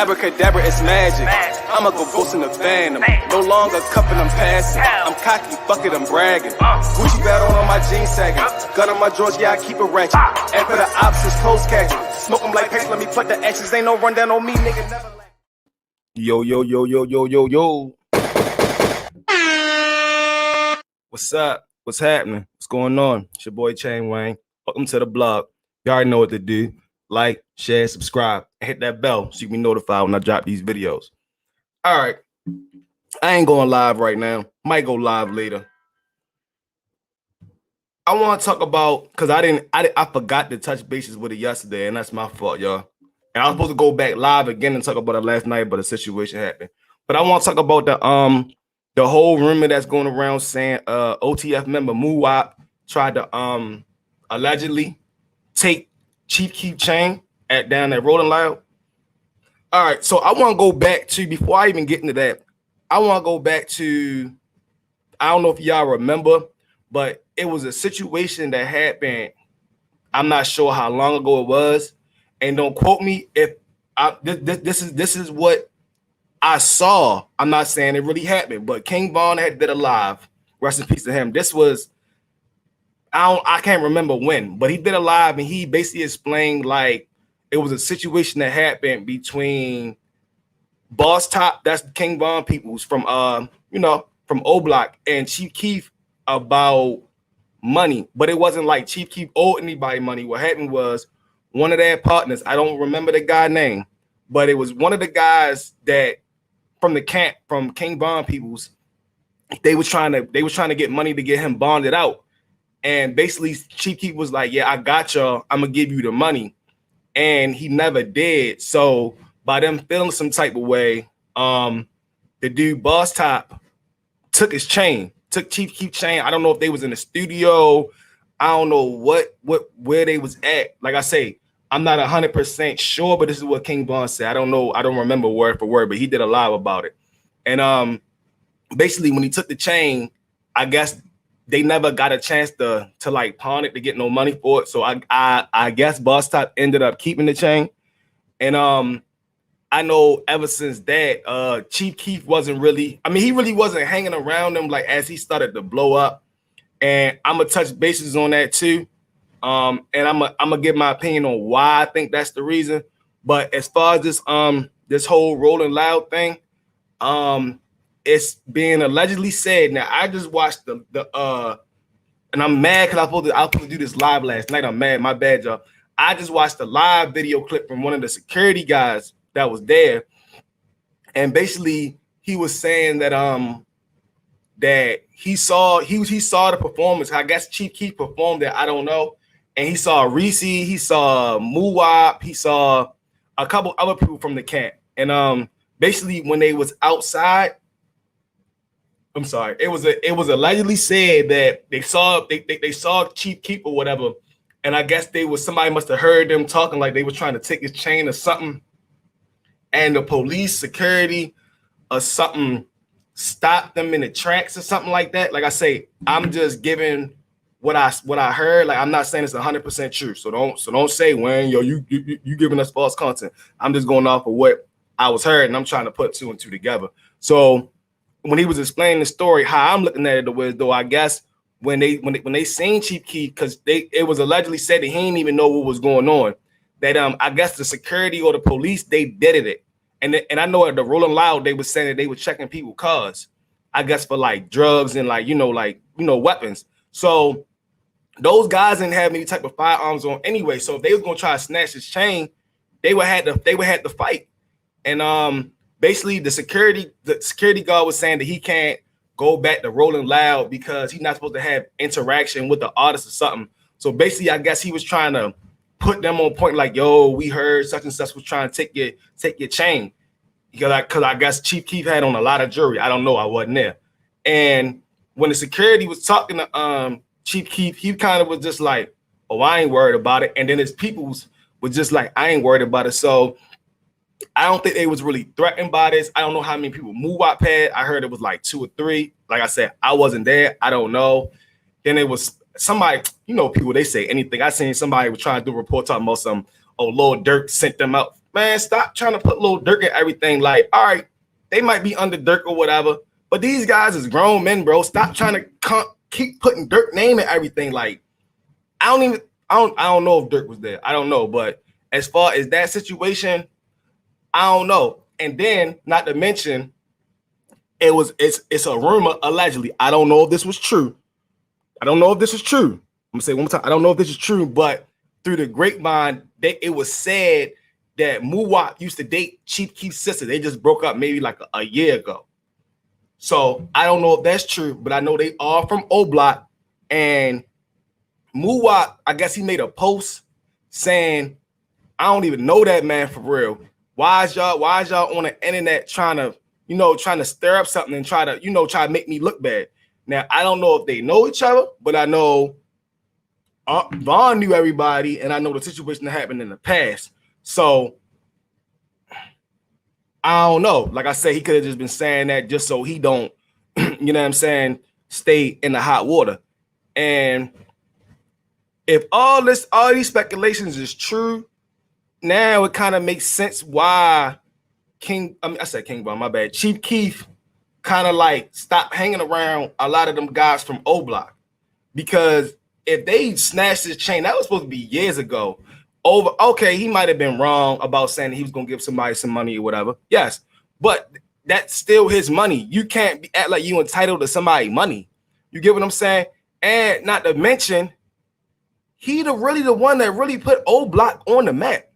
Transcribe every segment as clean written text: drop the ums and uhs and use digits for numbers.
Abracadabra, it's magic. I'ma go ghost in the phantom. No longer cupping, I'm passing. I'm cocky, fuck it, I'm bragging. Gucci belt on my jeans sagging. Gun on my drawers, yeah, I keep it ratchet. And for the ops, it's close catching. Smoke them like paste, let me pluck the ashes. Ain't no rundown on me, nigga, never laugh. Yo. What's up? What's happening? What's going on? It's your boy Chain Wayne. Welcome to the blog. You already know what to do. Like, share, subscribe, and hit that bell so you can be notified when I drop these videos. All right. I ain't going live right now. Might go live later. I want to talk about, because I forgot to touch bases with it yesterday, and that's my fault, y'all. And I was supposed to go back live again and talk about it last night, but a situation happened. But I want to talk about the whole rumor that's going around saying OTF member Muwop tried to allegedly take Chief Keef chain down at Rolling Loud. All right, so I want to go back to, before I even get into that, I want to go back to, I don't know if y'all remember, but it was a situation that happened. I'm not sure how long ago it was, and don't quote me if this is what I saw. I'm not saying it really happened, but King Von had did a live. Rest in peace to him. This was, I can't remember when, but he did a live and he basically explained like it was a situation that happened between Boss Top, that's King Von Peoples from from O Block, and Chief Keef about money. But it wasn't like Chief Keef owed anybody money. What happened was one of their partners, I don't remember the guy's name, but it was one of the guys that from the camp from King Von Peoples, they was trying to get money to get him bonded out. And basically Chief Keef was like, yeah, I got y'all, I'm gonna give you the money. And he never did. So by them feeling some type of way, the dude Boss Top took his chain, took Chief Keef chain. I don't know if they was in the studio. I don't know where they was at. Like I say, I'm not 100% sure, but this is what King Von said. I don't know. I don't remember word for word, but he did a live about it. And basically when he took the chain, I guess they never got a chance to like pawn it to get no money for it. So I guess Boss Top ended up keeping the chain. And I know ever since that, Chief Keef wasn't really, I mean, he really wasn't hanging around them like as he started to blow up. And I'm gonna touch bases on that too. And I'm gonna give my opinion on why I think that's the reason. But as far as this whole Rolling Loud thing, it's being allegedly said. Now I just watched the and I'm mad because I was supposed to do this live last night. I'm mad, my bad, y'all. I just watched the live video clip from one of the security guys that was there, and basically he was saying that that he saw the performance. I guess Chief Keef performed it. I don't know. And he saw Reese, he saw Muwop, he saw a couple other people from the camp. And basically when they was outside, I'm sorry, it was allegedly said that they saw Chief Keef or whatever, and I guess somebody must have heard them talking like they were trying to take his chain or something, and the police, security, or something stopped them in the tracks or something like that. Like I say, I'm just giving what I heard. Like I'm not saying it's 100% true. So don't say, Wayne, yo, you giving us false content. I'm just going off of what I was heard, and I'm trying to put two and two together. So when he was explaining the story, how I'm looking at it was, though, I guess when they seen Chief Keef, because it was allegedly said that he didn't even know what was going on. That I guess the security or the police, they did it. And I know at the Rolling Loud, they were saying that they were checking people's cars, I guess for like drugs and like weapons. So those guys didn't have any type of firearms on anyway. So if they was gonna try to snatch his chain, they would have to fight. And basically the security guard was saying that he can't go back to Rolling Loud because he's not supposed to have interaction with the artist or something. So basically, I guess he was trying to put them on point, like, yo, we heard such and such was trying to take your chain. Because I guess Chief Keef had on a lot of jewelry. I don't know, I wasn't there. And when the security was talking to Chief Keef, he kind of was just like, oh, I ain't worried about it. And then his peoples was just like, I ain't worried about it. So I don't think they was really threatened by this. I don't know how many people Muwop had. I heard it was like 2 or 3. Like I said, I wasn't there. I don't know. Then it was somebody, people, they say anything. I seen somebody was trying to do a report talking about some, oh, Lord Dirk sent them out man, stop trying to put Lil Durk in everything. Like, all right, they might be under Durk or whatever, but these guys is grown men, bro. Stop trying to keep putting Durk name in everything. Like, I don't know if Durk was there. I don't know, but as far as that situation, I don't know. And then, not to mention, it's a rumor, allegedly. I don't know if this was true. I'm gonna say one more time. I don't know if this is true, but through the grapevine, it was said that Muwop used to date Chief Keef's sister. They just broke up maybe like a year ago. So I don't know if that's true, but I know they are from O Block. And Muwop, I guess he made a post saying, I don't even know that man for real. Why is y'all on the internet trying to stir up something and try to make me look bad? Now, I don't know if they know each other, but I know Vaughn knew everybody, and I know the situation that happened in the past. So I don't know. Like I said, he could have just been saying that just so he don't, you know what I'm saying, stay in the hot water. And if all these speculations is true, now it kind of makes sense why King Von, my bad. Chief Keef kind of like stopped hanging around a lot of them guys from O Block. Because if they snatched his chain, that was supposed to be years ago. Okay, he might have been wrong about saying he was gonna give somebody some money or whatever. Yes, but that's still his money. You can't act like you entitled to somebody's money. You get what I'm saying? And not to mention, he really the one that really put O Block on the map.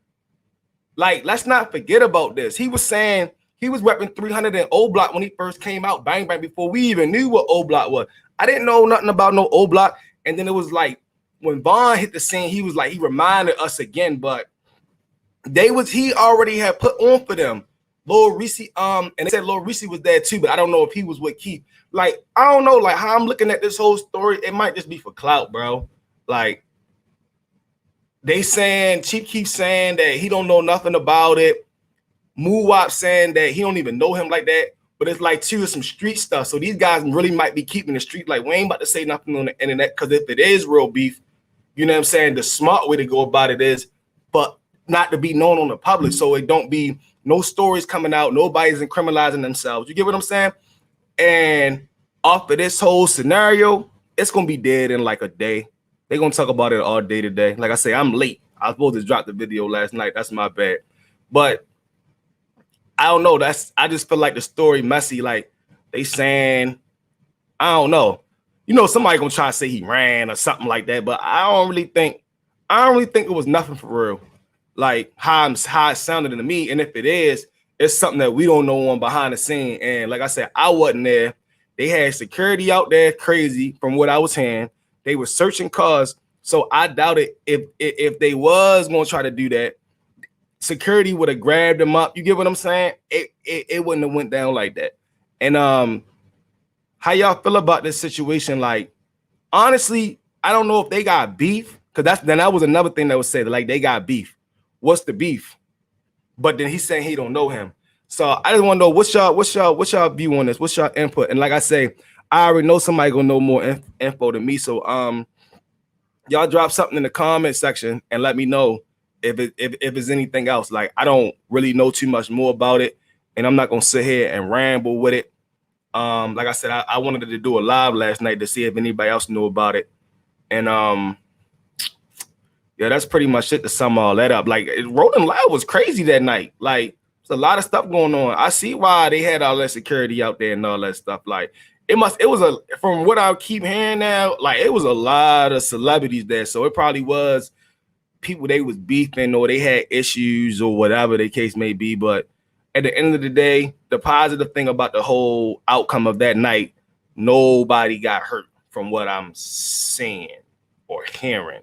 Like, let's not forget about this. He was saying he was repping 300 in O Block when he first came out, bang bang, before we even knew what O Block was. I didn't know nothing about no O Block, and then it was like when Vaughn hit the scene, he was like, he reminded us again, but he already had put on for them. Lil Reese, and they said Lil Reese was there too, but I don't know if he was with Keef. Like, I don't know, like how I'm looking at this whole story, it might just be for clout, bro. Like, they saying, Chief Keef saying that he don't know nothing about it. Muwop saying that he don't even know him like that. But it's like, too, some street stuff. So these guys really might be keeping the street. Like, we ain't about to say nothing on the internet, because if it is real beef, you know what I'm saying, the smart way to go about it is, but not to be known on the public, so it don't be no stories coming out, nobody's incriminating themselves. You get what I'm saying? And off of this whole scenario, it's going to be dead in like a day. They're going to talk about it all day today. Like I say, I'm late. I was supposed to drop the video last night. That's my bad. But I don't know. I just feel like the story messy. Like, they saying, I don't know. You know, somebody gonna try to say he ran or something like that, but I don't really think it was nothing for real. Like how it sounded to me, and if it is, it's something that we don't know on behind the scene. And like I said, I wasn't there. They had security out there, crazy from what I was hearing. They were searching cars, so I doubt it. If they was gonna try to do that, security would have grabbed them up. You get what I'm saying? It wouldn't have went down like that. And how y'all feel about this situation? Like, honestly, I don't know if they got beef, because that was another thing that was said, like they got beef. What's the beef? But then he's saying he don't know him. So I just want to know what's y'all view on this? What's y'all input? And like I say, I already know somebody gonna know more info than me. So y'all drop something in the comment section and let me know if it's anything else. Like, I don't really know too much more about it, and I'm not gonna sit here and ramble with it. Like I said, I wanted to do a live last night to see if anybody else knew about it. And yeah, that's pretty much it to sum all that up. Like, Rolling Loud was crazy that night. Like, there's a lot of stuff going on. I see why they had all that security out there and all that stuff. Like, from what I keep hearing now, like, it was a lot of celebrities there. So it probably was people they was beefing, or they had issues, or whatever the case may be. But at the end of the day, the positive thing about the whole outcome of that night, nobody got hurt from what I'm seeing or hearing.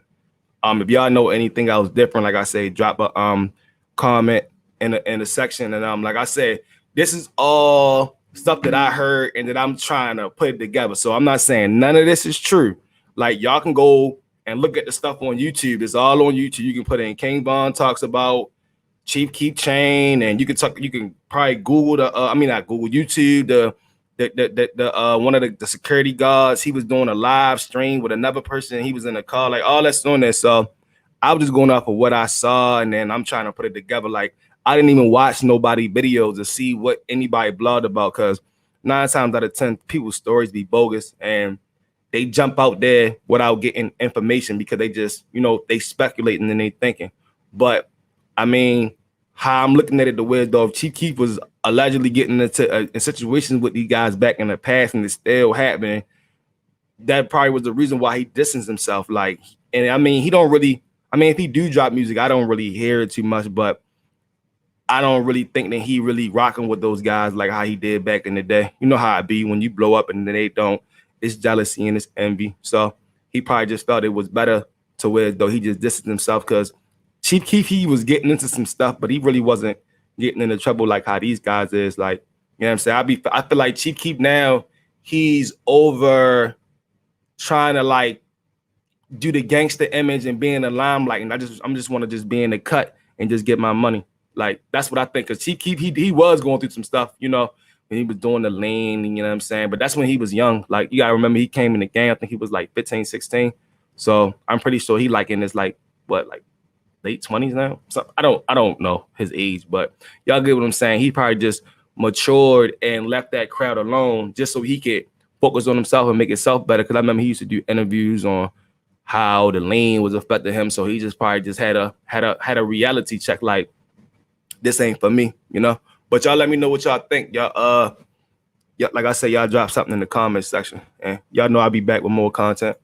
If y'all know anything else different, like I say, drop a comment in the section. And like I said, this is all stuff that I heard and that I'm trying to put it together. So I'm not saying none of this is true. Like, y'all can go and look at the stuff on YouTube. It's all on YouTube. You can put in King Von talks about Chief Keef chain, and you can probably Google not Google, YouTube the one of the security guards. He was doing a live stream with another person. He was in a car, like all that's on there. So I was just going off of what I saw, and then I'm trying to put it together. Like, I didn't even watch nobody videos to see what anybody blogged about, because 9 times out of 10 people's stories be bogus and they jump out there without getting information because they just, they speculating and they thinking. But I mean, how I'm looking at it, the way though, if Chief Keef was allegedly getting into in situations with these guys back in the past and it's still happening, that probably was the reason why he distanced himself. Like, and I mean, he don't really, I mean, if he do drop music, I don't really hear it too much, but I don't really think that he really rocking with those guys like how he did back in the day. You know how it be when you blow up and then they don't. It's jealousy and it's envy. So he probably just felt it was better to where though he just distanced himself, because Chief Keef, he was getting into some stuff, but he really wasn't getting into trouble like how these guys is. Like, you know what I'm saying? I feel like Chief Keef now, he's over trying to like do the gangster image and be in the limelight, and I'm just want to just be in the cut and just get my money. Like, that's what I think. Because Chief Keef, he was going through some stuff, when he was doing the lean, you know what I'm saying? But that's when he was young. Like, you gotta remember, he came in the game, I think he was like 15, 16. So I'm pretty sure he like in his like late 20s now. So I don't know his age, but y'all get what I'm saying. He probably just matured and left that crowd alone just so he could focus on himself and make himself better. Because I remember he used to do interviews on how the lean was affecting him. So he just probably just had a reality check, like, this ain't for me, But y'all let me know what y'all think. Y'all, like I said, y'all drop something in the comment section. And y'all know I'll be back with more content.